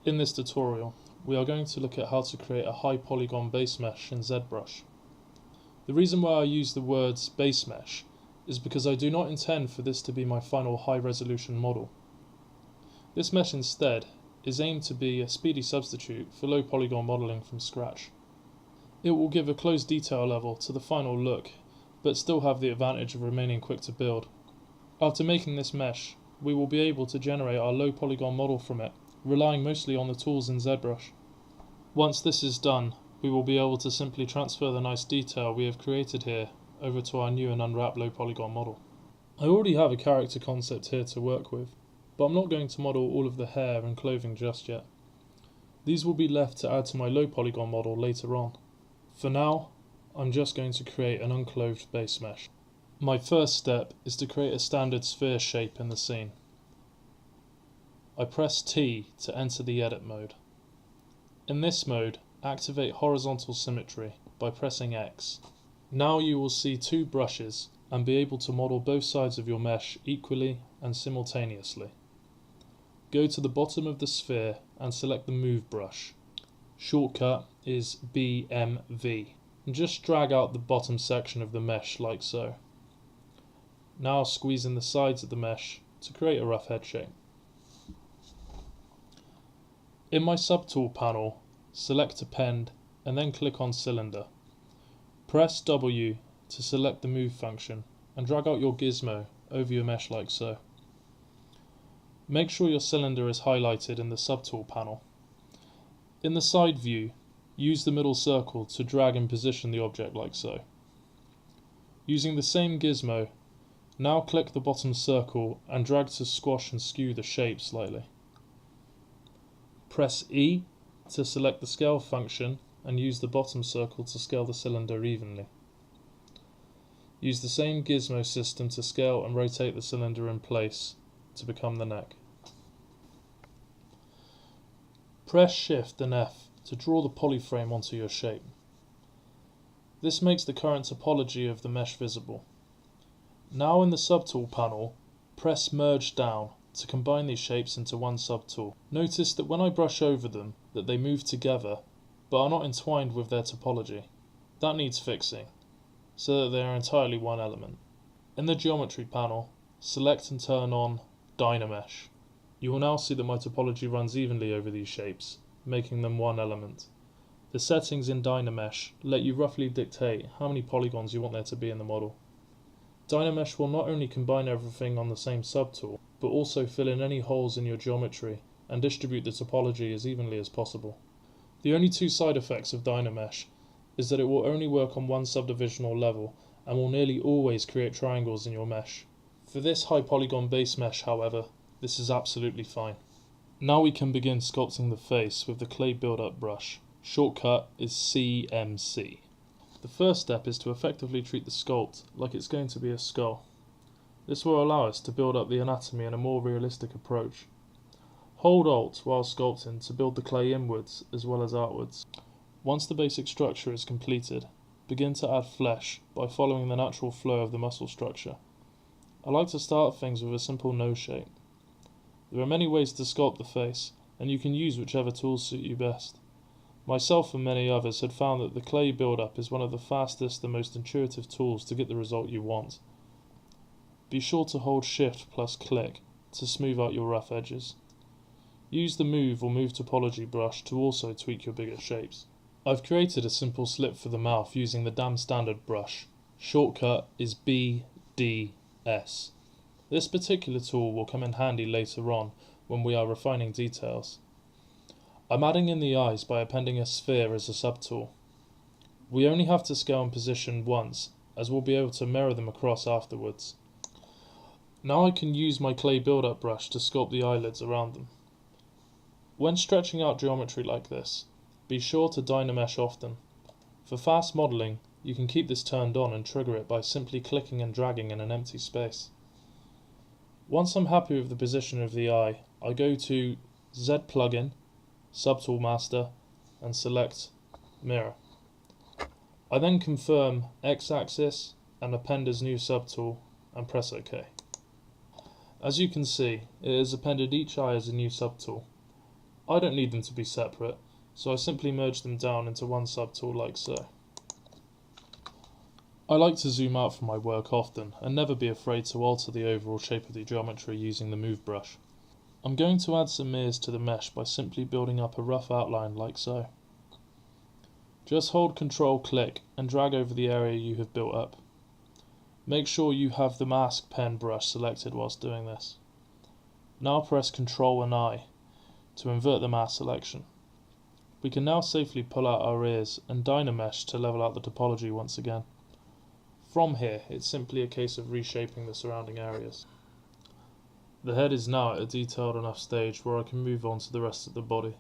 In this tutorial, we are going to look at how to create a high polygon base mesh in ZBrush. The reason why I use the words base mesh is because I do not intend for this to be my final high resolution model. This mesh instead is aimed to be a speedy substitute for low polygon modelling from scratch. It will give a close detail level to the final look, but still have the advantage of remaining quick to build. After making this mesh, we will be able to generate our low polygon model from it, relying mostly on the tools in ZBrush. Once this is done, we will be able to simply transfer the nice detail we have created here over to our new and unwrapped low polygon model. I already have a character concept here to work with, but I'm not going to model all of the hair and clothing just yet. These will be left to add to my low polygon model later on. For now, I'm just going to create an unclothed base mesh. My first step is to create a standard sphere shape in the scene. I press T to enter the edit mode. In this mode, activate horizontal symmetry by pressing X. Now you will see two brushes and be able to model both sides of your mesh equally and simultaneously. Go to the bottom of the sphere and select the Move brush. Shortcut is BMV. And just drag out the bottom section of the mesh like so. Now squeeze in the sides of the mesh to create a rough head shape. In my subtool panel, select Append and then click on Cylinder. Press W to select the Move function and drag out your gizmo over your mesh like so. Make sure your cylinder is highlighted in the subtool panel. In the side view, use the middle circle to drag and position the object like so. Using the same gizmo, now click the bottom circle and drag to squash and skew the shape slightly. Press E to select the scale function and use the bottom circle to scale the cylinder evenly. Use the same gizmo system to scale and rotate the cylinder in place to become the neck. Press Shift and F to draw the polyframe onto your shape. This makes the current topology of the mesh visible. Now in the subtool panel, press Merge Down to combine these shapes into one subtool. Notice that when I brush over them, that they move together, but are not entwined with their topology. That needs fixing, so that they are entirely one element. In the Geometry panel, select and turn on Dynamesh. You will now see that my topology runs evenly over these shapes, making them one element. The settings in Dynamesh let you roughly dictate how many polygons you want there to be in the model. Dynamesh will not only combine everything on the same subtool, but also fill in any holes in your geometry and distribute the topology as evenly as possible. The only two side effects of Dynamesh is that it will only work on one subdivisional level and will nearly always create triangles in your mesh. For this high polygon base mesh, however, this is absolutely fine. Now we can begin sculpting the face with the clay build-up brush. Shortcut is CMC. The first step is to effectively treat the sculpt like it's going to be a skull. This will allow us to build up the anatomy in a more realistic approach. Hold Alt while sculpting to build the clay inwards as well as outwards. Once the basic structure is completed, begin to add flesh by following the natural flow of the muscle structure. I like to start things with a simple nose shape. There are many ways to sculpt the face, and you can use whichever tools suit you best. Myself and many others had found that the clay build-up is one of the fastest and most intuitive tools to get the result you want. Be sure to hold Shift plus click to smooth out your rough edges. Use the Move or Move Topology brush to also tweak your bigger shapes. I've created a simple slit for the mouth using the damn standard brush. Shortcut is BDS. This particular tool will come in handy later on when we are refining details. I'm adding in the eyes by appending a sphere as a subtool. We only have to scale and position once, as we'll be able to mirror them across afterwards. Now I can use my clay build-up brush to sculpt the eyelids around them. When stretching out geometry like this, be sure to Dynamesh often. For fast modelling, you can keep this turned on and trigger it by simply clicking and dragging in an empty space. Once I'm happy with the position of the eye, I go to Z plugin, Subtool Master, and select Mirror. I then confirm X-axis and append as new subtool and press OK. As you can see, it has appended each eye as a new subtool. I don't need them to be separate, so I simply merge them down into one subtool like so. I like to zoom out from my work often and never be afraid to alter the overall shape of the geometry using the move brush. I'm going to add some mirrors to the mesh by simply building up a rough outline like so. Just hold Ctrl click and drag over the area you have built up. Make sure you have the mask pen brush selected whilst doing this. Now press Ctrl and I to invert the mask selection. We can now safely pull out our ears and Dynamesh to level out the topology once again. From here, it's simply a case of reshaping the surrounding areas. The head is now at a detailed enough stage where I can move on to the rest of the body.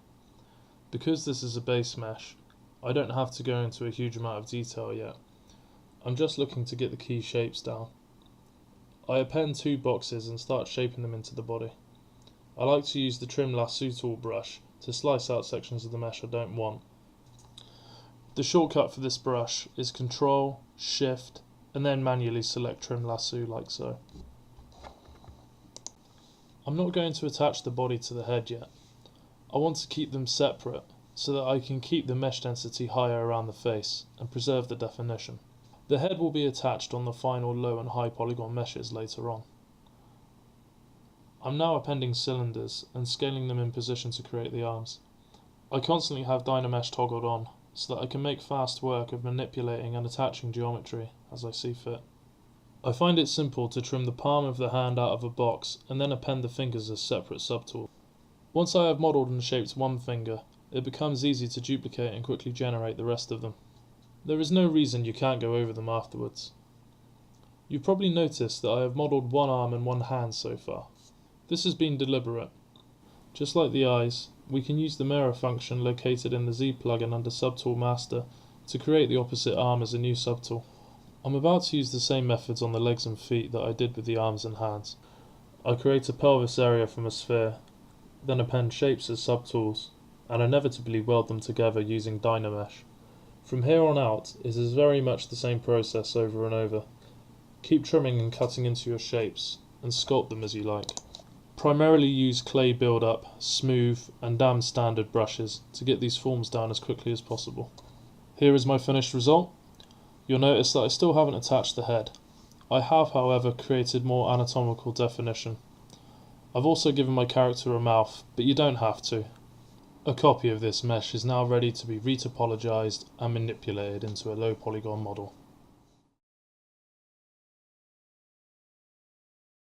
Because this is a base mesh, I don't have to go into a huge amount of detail yet. I'm just looking to get the key shapes down. I append two boxes and start shaping them into the body. I like to use the trim lasso tool brush to slice out sections of the mesh I don't want. The shortcut for this brush is Ctrl, Shift, and then manually select trim lasso like so. I'm not going to attach the body to the head yet. I want to keep them separate so that I can keep the mesh density higher around the face and preserve the definition. The head will be attached on the final low and high polygon meshes later on. I'm now appending cylinders and scaling them in position to create the arms. I constantly have Dynamesh toggled on so that I can make fast work of manipulating and attaching geometry as I see fit. I find it simple to trim the palm of the hand out of a box and then append the fingers as separate subtools. Once I have modelled and shaped one finger, it becomes easy to duplicate and quickly generate the rest of them. There is no reason you can't go over them afterwards. You've probably noticed that I have modelled one arm and one hand so far. This has been deliberate. Just like the eyes, we can use the mirror function located in the Z plugin under Subtool Master to create the opposite arm as a new subtool. I'm about to use the same methods on the legs and feet that I did with the arms and hands. I create a pelvis area from a sphere, then append shapes as subtools, and inevitably weld them together using Dynamesh. From here on out, it is very much the same process over and over. Keep trimming and cutting into your shapes, and sculpt them as you like. Primarily use clay build-up, smooth and damn standard brushes to get these forms down as quickly as possible. Here is my finished result. You'll notice that I still haven't attached the head. I have, however, created more anatomical definition. I've also given my character a mouth, but you don't have to. A copy of this mesh is now ready to be retopologized and manipulated into a low polygon model.